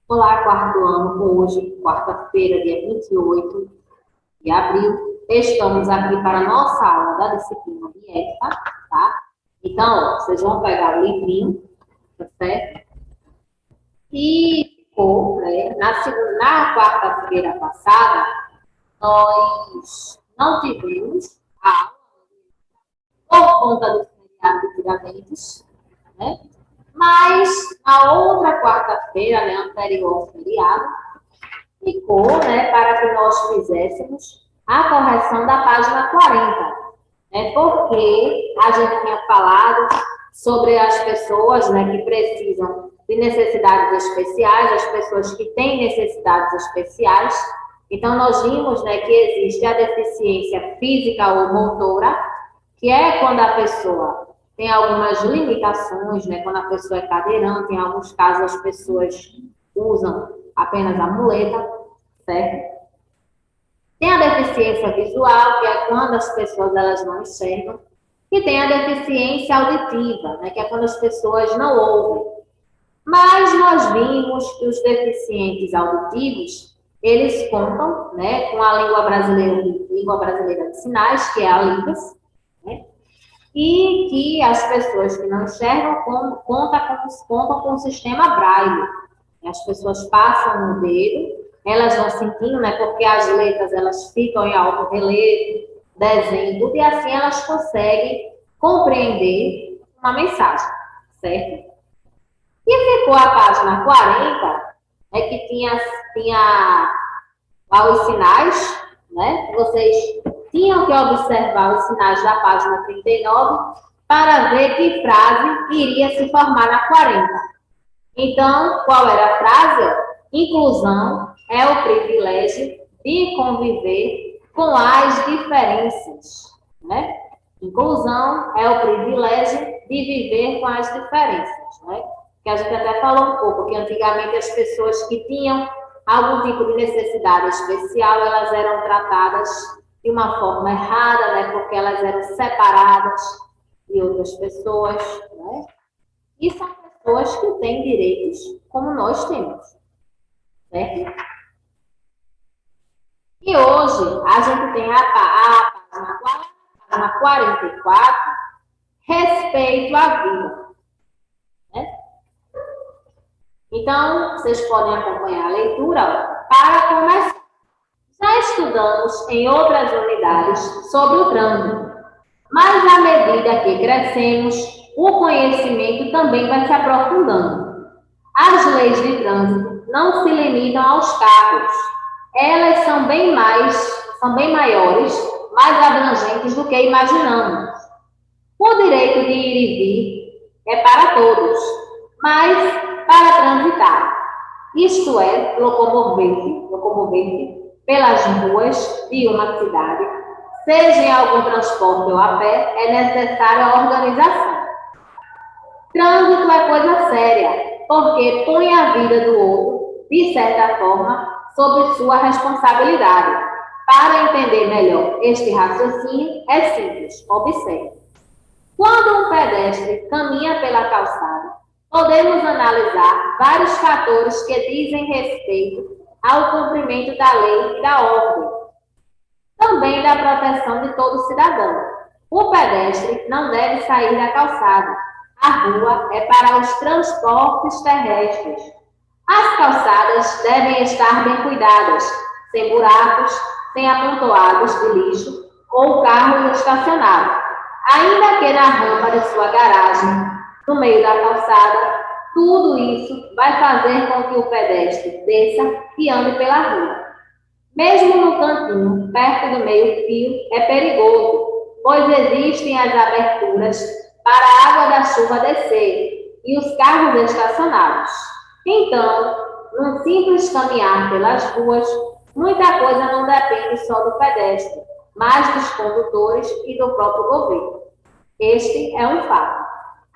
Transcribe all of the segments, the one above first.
Olá, quarto ano. Hoje, quarta-feira, dia 28 de abril, estamos aqui para a nossa aula da disciplina de ética, tá? Então, ó, vocês vão pegar o livrinho, tá certo? E ficou, né, na quarta-feira passada, nós não tivemos a aula por conta do feriado de Tiradentes, né? Mas a outra quarta-feira, né, anterior ao feriado, ficou, né, para que nós fizéssemos a correção da página 40, né, porque a gente tinha falado sobre as pessoas, né, que precisam de necessidades especiais, as pessoas que têm necessidades especiais. Então, nós vimos, né, que existe a deficiência física ou motora, que é quando a pessoa tem algumas limitações, né, quando a pessoa é cadeirante, em alguns casos as pessoas usam apenas a muleta, certo? Tem a deficiência visual, que é quando as pessoas elas não enxergam, e tem a deficiência auditiva, né, que é quando as pessoas não ouvem. Mas nós vimos que os deficientes auditivos, eles contam, né, com a língua brasileira de sinais, que é a Libras, né, e que as pessoas que não enxergam contam com o sistema Braille. As pessoas passam no dedo, elas vão sentindo, né, porque as letras elas ficam em alto relevo, desenho, tudo, e assim elas conseguem compreender uma mensagem, certo? E ficou a página 40, né, que tinha lá os sinais, né? Vocês tinham que observar os sinais da página 39 para ver que frase iria se formar na 40. Então, qual era a frase? Inclusão é o privilégio de conviver com as diferenças, né? Inclusão é o privilégio de viver com as diferenças, né? Que a gente até falou um pouco, que antigamente as pessoas que tinham algum tipo de necessidade especial, elas eram tratadas de uma forma errada, né? Porque elas eram separadas de outras pessoas, né? E são pessoas que têm direitos como nós temos, certo? E hoje a gente tem a página 44, respeito à vida, né? Então, vocês podem acompanhar a leitura, ó, para começar. Já estudamos em outras unidades sobre o trânsito, mas à medida que crescemos, o conhecimento também vai se aprofundando. As leis de trânsito não se limitam aos carros. Elas são bem maiores, mais abrangentes do que imaginamos. O direito de ir e vir é para todos, mas para transitar, isto é, locomover-se pelas ruas de uma cidade, seja em algum transporte ou a pé, é necessária a organização. Trânsito é coisa séria, porque põe a vida do outro, de certa forma, sob sua responsabilidade. Para entender melhor este raciocínio, é simples, observe. Quando um pedestre caminha pela calçada, podemos analisar vários fatores que dizem respeito ao cumprimento da lei e da ordem, também da proteção de todo cidadão. O pedestre não deve sair da calçada. A rua é para os transportes terrestres. As calçadas devem estar bem cuidadas, sem buracos, sem amontoados de lixo ou carros estacionados. Ainda que na rampa de sua garagem, no meio da calçada, tudo isso vai fazer com que o pedestre desça e ande pela rua. Mesmo no cantinho, perto do meio-fio, é perigoso, pois existem as aberturas para a água da chuva descer e os carros estacionados. Então, num simples caminhar pelas ruas, muita coisa não depende só do pedestre, mas dos condutores e do próprio governo. Este é um fato.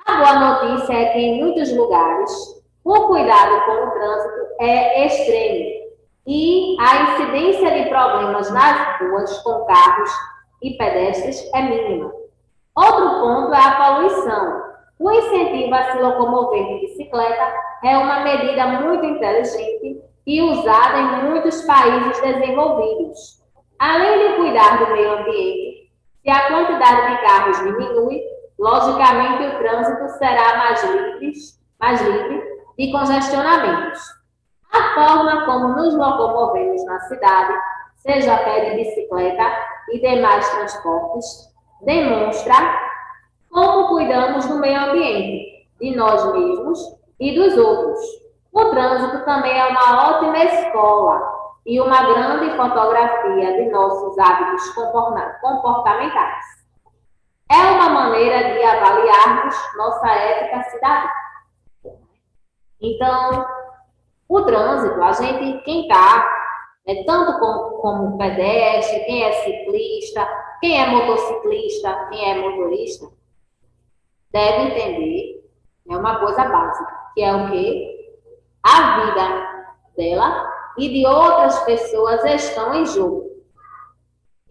A boa notícia é que em muitos lugares o cuidado com o trânsito é extremo e a incidência de problemas nas ruas com carros e pedestres é mínima. Outro ponto é a poluição. O incentivo a se locomover de bicicleta é uma medida muito inteligente e usada em muitos países desenvolvidos. Além de cuidar do meio ambiente, se a quantidade de carros diminui, logicamente o trânsito será mais livre de congestionamentos. A forma como nos locomovemos na cidade, seja a pé de bicicleta e demais transportes, demonstra como cuidamos do meio ambiente, de nós mesmos e dos outros. O trânsito também é uma ótima escola e uma grande fotografia de nossos hábitos comportamentais. É uma maneira de avaliarmos nossa ética cidadã. Então, o trânsito, quem está, tanto como pedestre, quem é ciclista, quem é motociclista, quem é motorista, deve entender, uma coisa básica, que é o quê? A vida dela e de outras pessoas estão em jogo.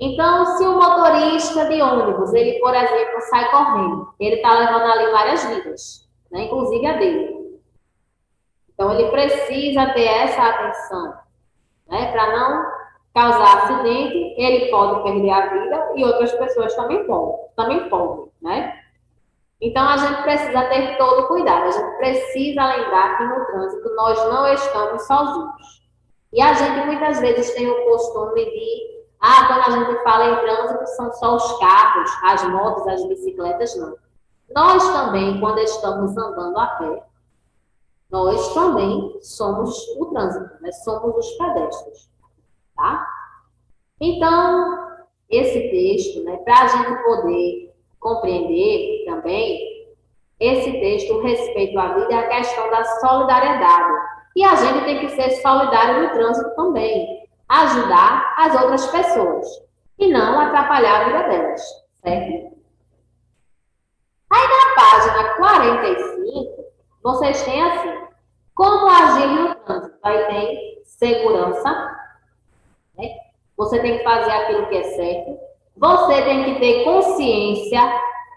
Então, se o motorista de ônibus, ele, por exemplo, sai correndo, ele está levando ali várias vidas, inclusive a dele. Então, ele precisa ter essa atenção, para não causar acidente, ele pode perder a vida e outras pessoas também podem, Então, a gente precisa ter todo cuidado, a gente precisa lembrar que no trânsito nós não estamos sozinhos. E a gente muitas vezes tem o costume de, quando a gente fala em trânsito, são só os carros, as motos, as bicicletas, não. Nós também, quando estamos andando a pé, nós também somos o trânsito, somos os pedestres, tá? Então, esse texto, para a gente poder compreender também, esse texto, o respeito à vida, é a questão da solidariedade. E a gente tem que ser solidário no trânsito também, ajudar as outras pessoas e não atrapalhar a vida delas, certo? Aí na página 45, vocês têm assim, como agir no trânsito? Aí tem segurança, Você tem que fazer aquilo que é certo. Você tem que ter consciência.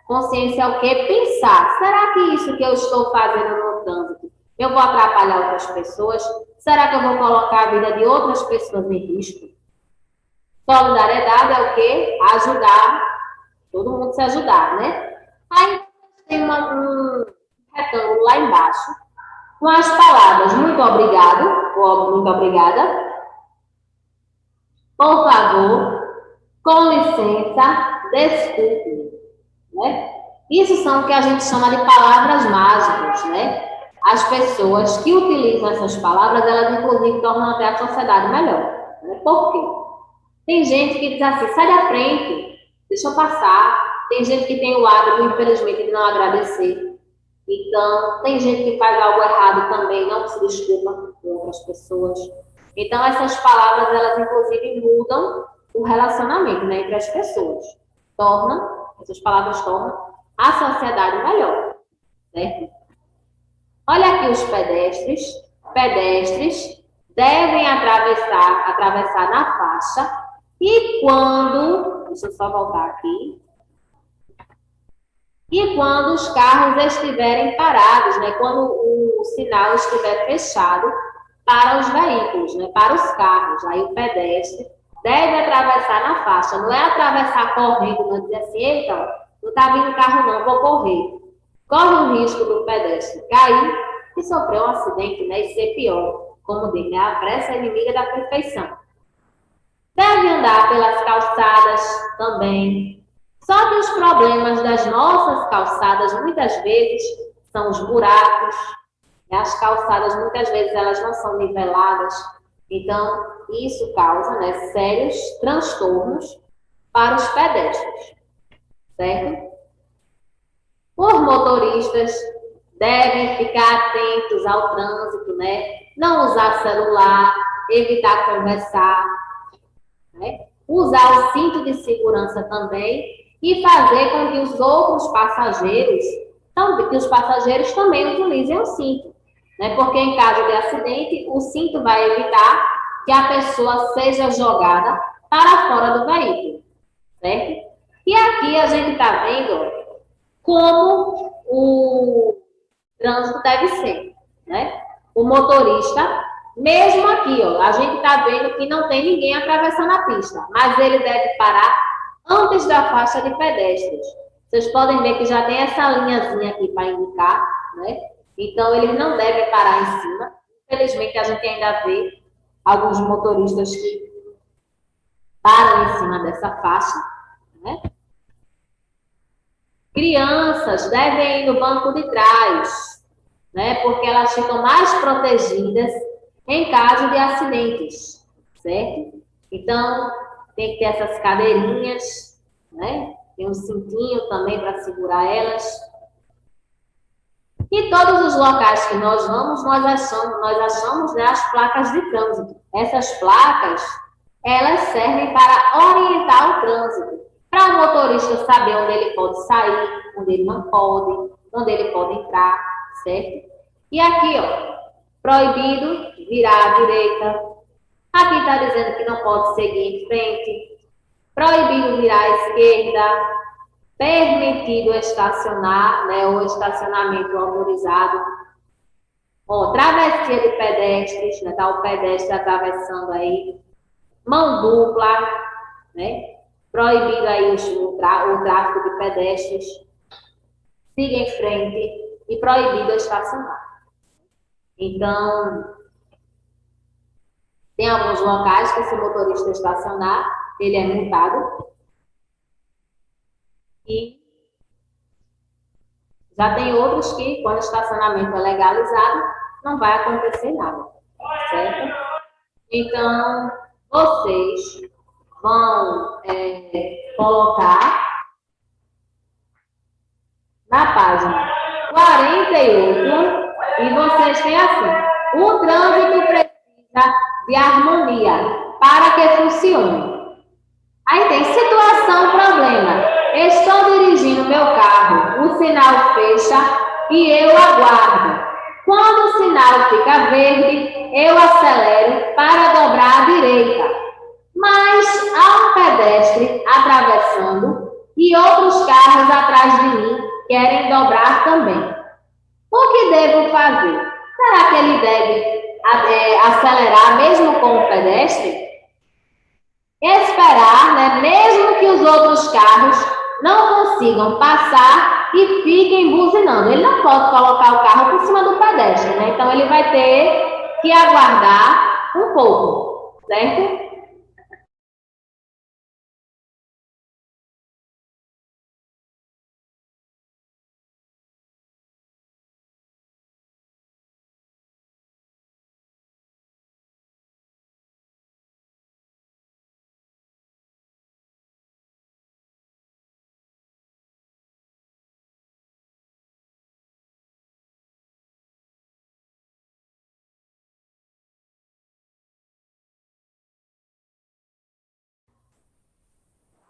Consciência é o quê? Pensar. Será que isso que eu estou fazendo no trânsito, eu vou atrapalhar outras pessoas? Será que eu vou colocar a vida de outras pessoas em risco? Solidariedade é o quê? Ajudar. Todo mundo se ajudar, Aí tem um retângulo lá embaixo, com as palavras muito obrigado, ou muito obrigada, por favor, com licença, desculpe, Isso são o que a gente chama de palavras mágicas, As pessoas que utilizam essas palavras, elas inclusive tornam até a sociedade melhor, Por quê? Tem gente que diz assim, sai da frente, deixa eu passar. Tem gente que tem o hábito, infelizmente, de não agradecer. Então, tem gente que faz algo errado também, não se desculpa com outras pessoas. Então, essas palavras, elas inclusive mudam o relacionamento, entre as pessoas. Essas palavras tornam a sociedade melhor, certo? Olha aqui os pedestres. Pedestres devem atravessar na faixa e quando, deixa eu só voltar aqui, e quando os carros estiverem parados, quando o sinal estiver fechado para os veículos, para os carros, aí o pedestre deve atravessar na faixa, não é atravessar correndo, não dizer assim, eita, não está vindo carro não, vou correr. Corre o risco do pedestre cair e sofrer um acidente, e ser pior, como diz, a pressa é inimiga da perfeição. Deve andar pelas calçadas também. Só que os problemas das nossas calçadas, muitas vezes, são os buracos. As calçadas, muitas vezes, elas não são niveladas. Então, isso causa sérios transtornos para os pedestres, certo? Os motoristas devem ficar atentos ao trânsito, Não usar celular, evitar conversar, Usar o cinto de segurança também e fazer com que os outros passageiros, também utilizem o cinto, Porque em caso de acidente, o cinto vai evitar que a pessoa seja jogada para fora do veículo, certo? E aqui a gente está vendo como o trânsito deve ser, o motorista, mesmo aqui, ó, a gente está vendo que não tem ninguém atravessando a pista, mas ele deve parar antes da faixa de pedestres. Vocês podem ver que já tem essa linhazinha aqui para indicar, né? Então, eles não devem parar em cima. Infelizmente, a gente ainda vê alguns motoristas que param em cima dessa faixa, né? Crianças devem ir no banco de trás, né? Porque elas ficam mais protegidas em caso de acidentes, certo? Então, tem que ter essas cadeirinhas, né? Tem um cintinho também para segurar elas. E todos os locais que nós vamos, nós achamos, né, as placas de trânsito. Essas placas, elas servem para orientar o trânsito, para o motorista saber onde ele pode sair, onde ele não pode, onde ele pode entrar, certo? E aqui, ó, proibido virar à direita. Aqui está dizendo que não pode seguir em frente. Proibido virar à esquerda. Permitido estacionar, né, ou estacionamento autorizado. Ó, travessia de pedestres, né, tá o pedestre atravessando aí. Mão dupla, né, proibido aí o tráfego de pedestres. Siga em frente e proibido estacionar. Então, tem alguns locais que se o motorista estacionar, ele é multado. E já tem outros que, quando o estacionamento é legalizado, não vai acontecer nada, certo? Então, vocês vão colocar na página 48 e vocês têm assim: o trânsito precisa de harmonia para que funcione. Aí tem situação, problema. Estou dirigindo meu carro, o sinal fecha e eu aguardo. Quando o sinal fica verde, eu acelero para dobrar à direita. Mas há um pedestre atravessando e outros carros atrás de mim querem dobrar também. O que devo fazer? Será que ele deve acelerar mesmo com o pedestre? Esperar, né, mesmo que os outros carros não consigam passar e fiquem buzinando. Ele não pode colocar o carro por cima do pedestre, né? Então, ele vai ter que aguardar um pouco, certo?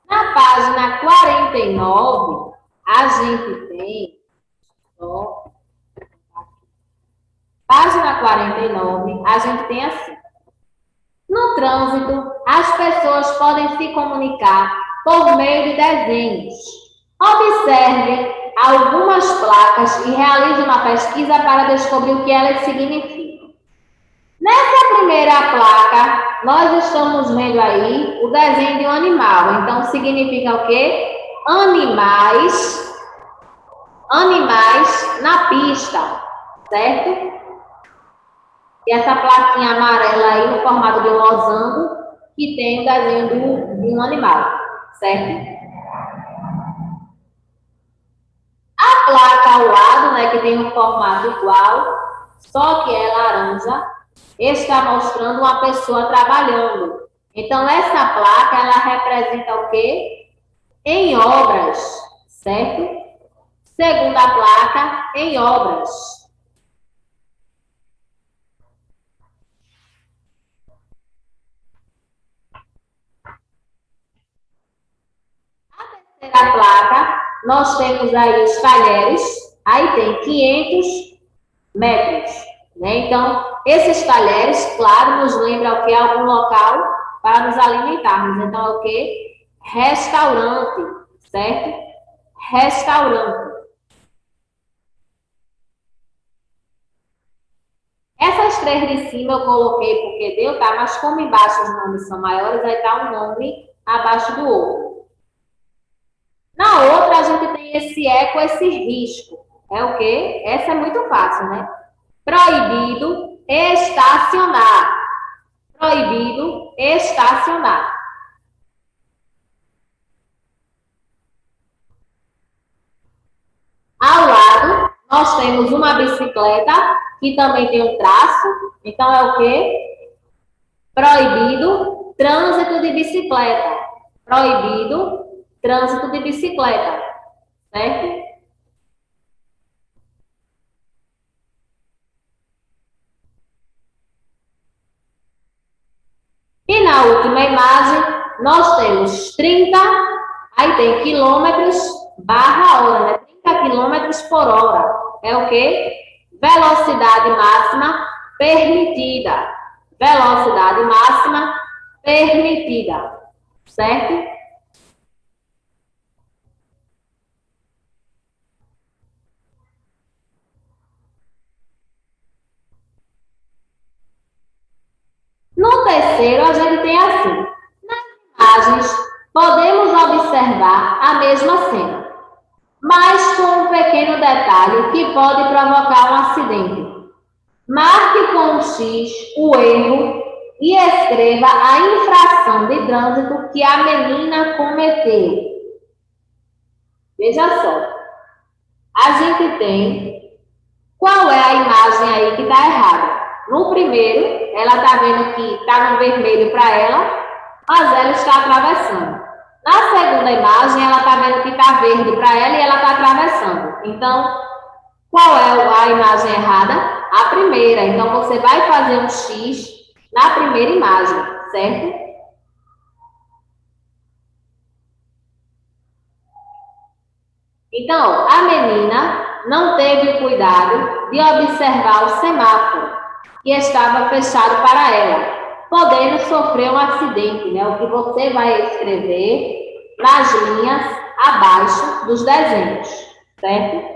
Na página 49, a gente tem, ó, página 49, a gente tem assim: no trânsito, as pessoas podem se comunicar por meio de desenhos. Observe algumas placas e realize uma pesquisa para descobrir o que elas significam. Nessa primeira placa, nós estamos vendo aí o desenho de um animal. Então, significa o quê? Animais na pista, certo? E essa plaquinha amarela aí no formato de um losango que tem o desenho de um animal, certo? A placa ao lado, né, que tem um formato igual, só que é laranja, está mostrando uma pessoa trabalhando. Então, essa placa, ela representa o quê? Em obras, certo? Segunda placa, em obras. Terceira placa, nós temos aí os talheres, aí tem 500 metros, né? Então, esses talheres, claro, nos lembra o que? Algum local para nos alimentarmos. Então, é o que? Restaurante, certo? Restaurante. Essas três de cima eu coloquei porque deu, tá? Mas como embaixo os nomes são maiores, aí tá um nome abaixo do outro. Na outra, a gente tem esse eco, esse risco. É o quê? Essa é muito fácil, né? Proibido estacionar. Proibido estacionar. Ao lado, nós temos uma bicicleta, que também tem um traço. Então, é o quê? Proibido trânsito de bicicleta. Proibido trânsito de bicicleta. Certo? E na última imagem, nós temos 30, aí tem quilômetros barra hora, né? 30 quilômetros por hora. É o quê? Velocidade máxima permitida. Velocidade máxima permitida. Certo? No terceiro, a gente tem assim. Nas imagens, podemos observar a mesma cena, mas com um pequeno detalhe que pode provocar um acidente. Marque com um X o erro e escreva a infração de trânsito que a menina cometeu. Veja só, a gente tem qual é a imagem aí que está errada. No primeiro, ela está vendo que está no vermelho para ela, mas ela está atravessando. Na segunda imagem, ela está vendo que está verde para ela e ela está atravessando. Então, qual é a imagem errada? A primeira. Então, você vai fazer um X na primeira imagem, certo? Então, a menina não teve o cuidado de observar o semáforo, que estava fechado para ela, podendo sofrer um acidente, né? O que você vai escrever nas linhas abaixo dos desenhos, certo?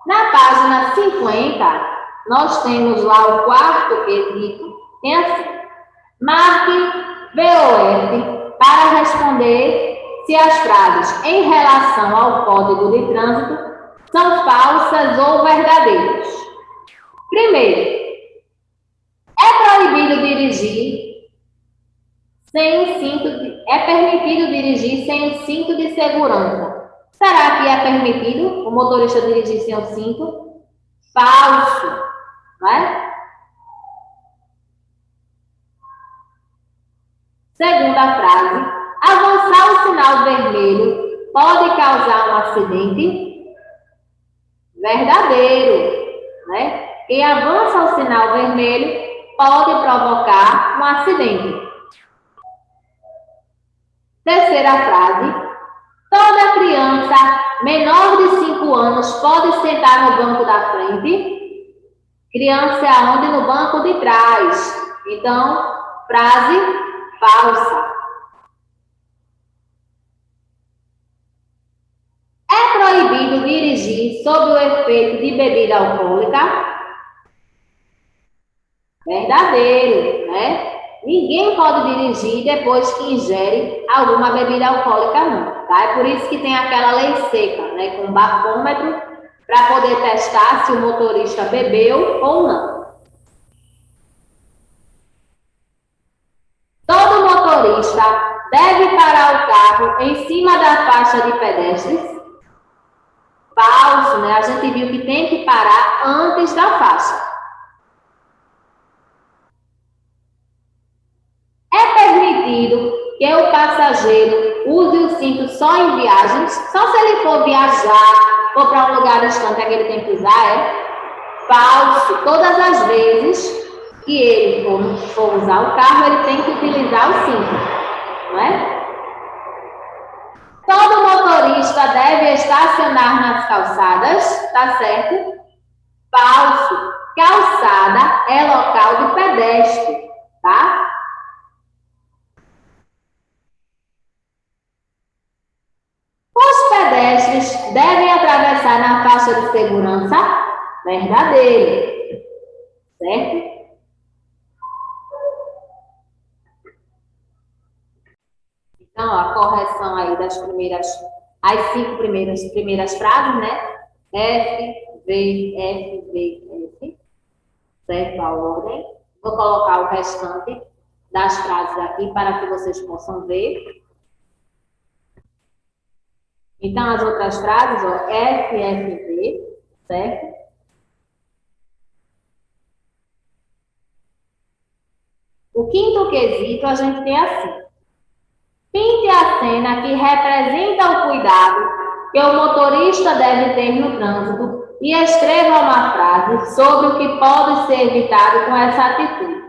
Na página 50, nós temos lá o quarto quesito, tem assim: marque VOF para responder se as frases em relação ao Código de Trânsito são falsas ou verdadeiras. Primeiro, é proibido dirigir sem o cinto é permitido dirigir sem o cinto de segurança. Será que é permitido o motorista dirigir sem o cinto? Falso, não é? Segunda frase, avançar o sinal vermelho pode causar um acidente? Verdadeiro, né? Quem avança o sinal vermelho pode provocar um acidente. Terceira frase, toda criança menor de 5 anos pode sentar no banco da frente. Criança é aonde? No banco de trás. Então, frase falsa. É proibido dirigir sob o efeito de bebida alcoólica? Verdadeiro, né? Ninguém pode dirigir depois que ingere alguma bebida alcoólica, não. Tá? É por isso que tem aquela lei seca, né? Com bafômetro, para poder testar se o motorista bebeu ou não. Todo motorista deve parar o carro em cima da faixa de pedestres? Falso, né? A gente viu que tem que parar antes da faixa. É permitido que o passageiro use o cinto só em viagens? Só se ele for viajar, for para um lugar distante, é que ele tem que usar, é? Falso. Todas as vezes que ele for usar o carro, ele tem que utilizar o cinto, não é? Todo motorista deve estacionar nas calçadas, tá certo? Falso. Calçada é local de pedestre, tá? Os pedestres devem atravessar na faixa de segurança, verdadeiro, certo? Então, ó, a correção aí das as 5 primeiras frases, né? F, V, F, V, F, certo? A ordem. Vou colocar o restante das frases aqui para que vocês possam ver. Então, as outras frases, ó, F, F, V, certo? O quinto quesito a gente tem assim. Pinte a cena que representa o cuidado que o motorista deve ter no trânsito e escreva uma frase sobre o que pode ser evitado com essa atitude.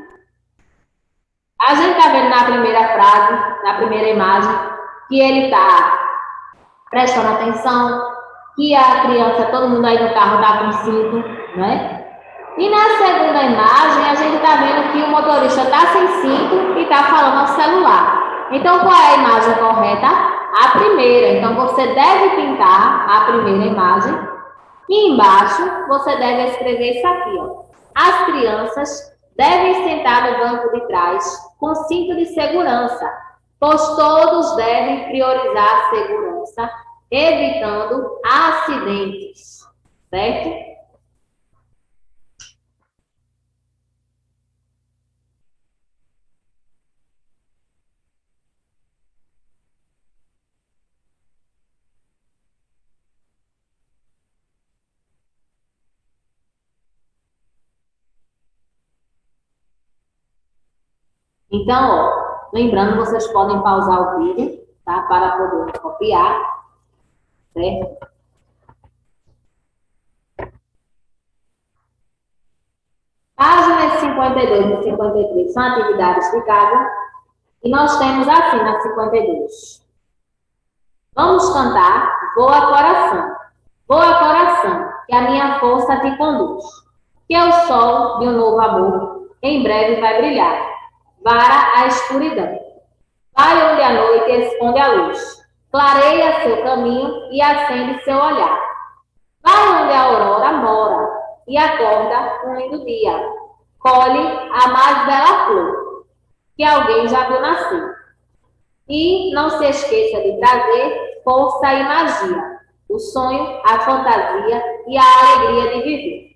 A gente está vendo na primeira frase, na primeira imagem, que ele está prestando atenção, que a criança, todo mundo aí no carro está com cinto, né? E na segunda imagem, a gente está vendo que o motorista está sem cinto e está falando ao celular. Então, qual é a imagem correta? A primeira. Então, você deve pintar a primeira imagem. E embaixo, você deve escrever isso aqui, ó. As crianças devem sentar no banco de trás com cinto de segurança, pois todos devem priorizar a segurança, evitando acidentes, certo? Então, ó, lembrando, vocês podem pausar o vídeo, tá? Para poder copiar, certo? Páginas 52 e 53 são atividades de casa. E nós temos assim na 52. Vamos cantar Voa Coração. Voa Coração, que a minha força te conduz. Que o sol de um novo amor em breve vai brilhar. Vara a escuridão. Vai onde a noite esconde a luz. Clareia seu caminho e acende seu olhar. Vai onde a aurora mora e acorda um lindo dia. Colhe a mais bela flor que alguém já viu nascer. E não se esqueça de trazer força e magia, o sonho, a fantasia e a alegria de viver.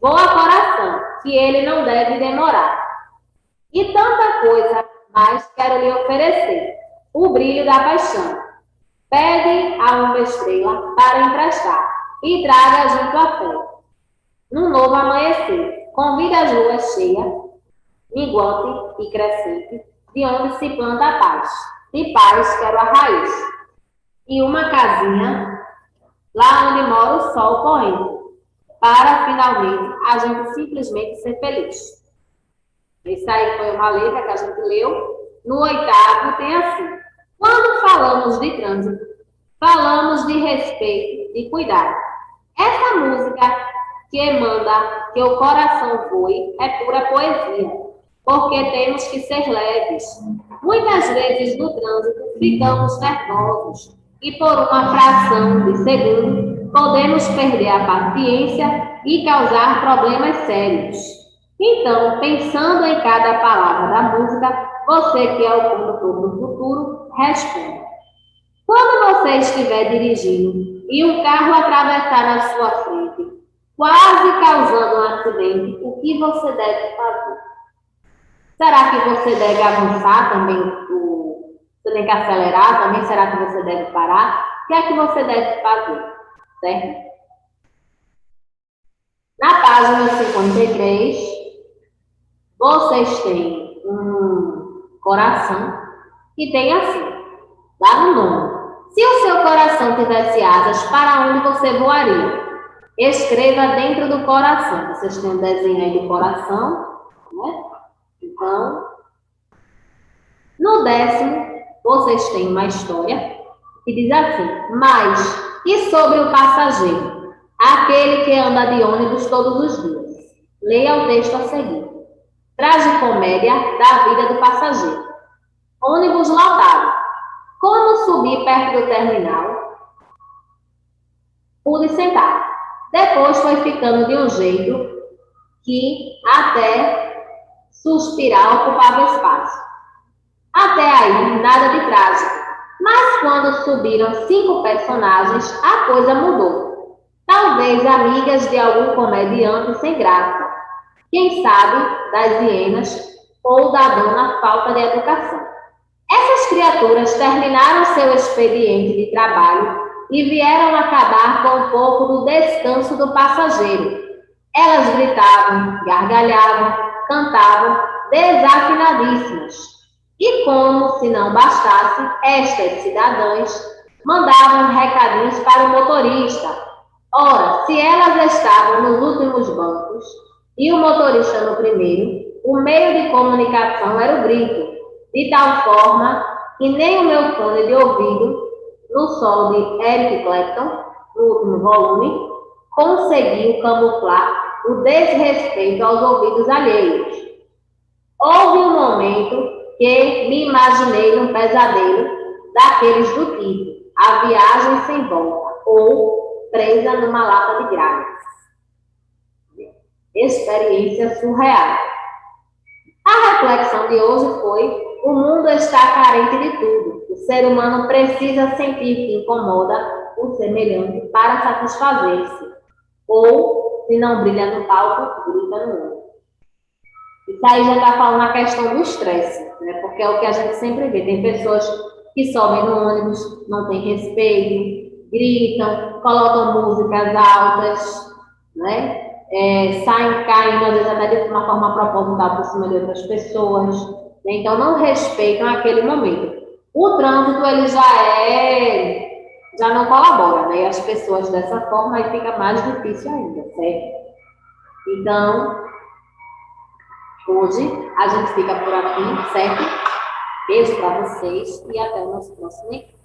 Voa coração, que ele não deve demorar. E tanta coisa mais quero lhe oferecer, o brilho da paixão. Pede a uma estrela para emprestar e traga junto a fé. Num novo amanhecer, convida as luas cheias, minguante e crescente, de onde se planta a paz. De paz quero a raiz. E uma casinha, lá onde mora o sol poente, para finalmente a gente simplesmente ser feliz. Isso aí foi uma letra que a gente leu. No oitavo tem assim. Quando falamos de trânsito, falamos de respeito e cuidado. Essa música que manda que o coração voe é pura poesia, porque temos que ser leves. Muitas vezes no trânsito ficamos nervosos e por uma fração de segundo podemos perder a paciência e causar problemas sérios. Então, pensando em cada palavra da música, você que é o condutor do futuro, responda. Quando você estiver dirigindo e um carro atravessar na sua frente, quase causando um acidente, o que você deve fazer? Será que você deve avançar também? Você tem que acelerar também? Será que você deve parar? O que é que você deve fazer? Certo? Na página 53, vocês têm um coração que tem assim, lá no nome. Se o seu coração tivesse asas, para onde você voaria? Escreva dentro do coração. Vocês têm um desenho aí do coração, né? Então, no décimo, vocês têm uma história. que diz assim: mas e sobre o passageiro, aquele que anda de ônibus todos os dias? Leia o texto a seguir. Tragicomédia da vida do passageiro. Ônibus lotado. Como subir perto do terminal? Pude sentar. Depois foi ficando de um jeito que até suspirar ocupava espaço. Até aí, nada de trágico. Mas quando subiram 5 personagens, a coisa mudou. Talvez amigas de algum comediante sem graça. Quem sabe das hienas ou da dona falta de educação. Essas criaturas terminaram seu expediente de trabalho e vieram acabar com um pouco do descanso do passageiro. Elas gritavam, gargalhavam, cantavam, desafinadíssimas. E como se não bastasse, estas cidadãs mandavam recadinhos para o motorista. Ora, se elas estavam nos últimos bancos e o motorista no primeiro, o meio de comunicação era o grito, de tal forma que nem o meu fone de ouvido, no solo de Eric Clapton, no último volume, conseguiu camuflar o desrespeito aos ouvidos alheios. Houve um momento que me imaginei num pesadelo daqueles do tipo A Viagem Sem Volta ou Presa numa Lata de Grávidas. Experiência surreal. A reflexão de hoje foi: o mundo está carente de tudo. O ser humano precisa sentir que incomoda o semelhante para satisfazer-se. Ou, se não brilha no palco, grita no outro. Isso aí já está falando a questão do estresse, né? Porque é o que a gente sempre vê. Tem pessoas que sobem no ônibus, não têm respeito, gritam, colocam músicas altas, né? Saem caindo, às vezes até de uma forma proposital por cima de outras pessoas, né? Então não respeitam aquele momento. O trânsito, ele já não colabora, né? E as pessoas dessa forma aí fica mais difícil ainda, certo? Então, hoje a gente fica por aqui, certo? Beijo para vocês e até o nosso próximo encontro.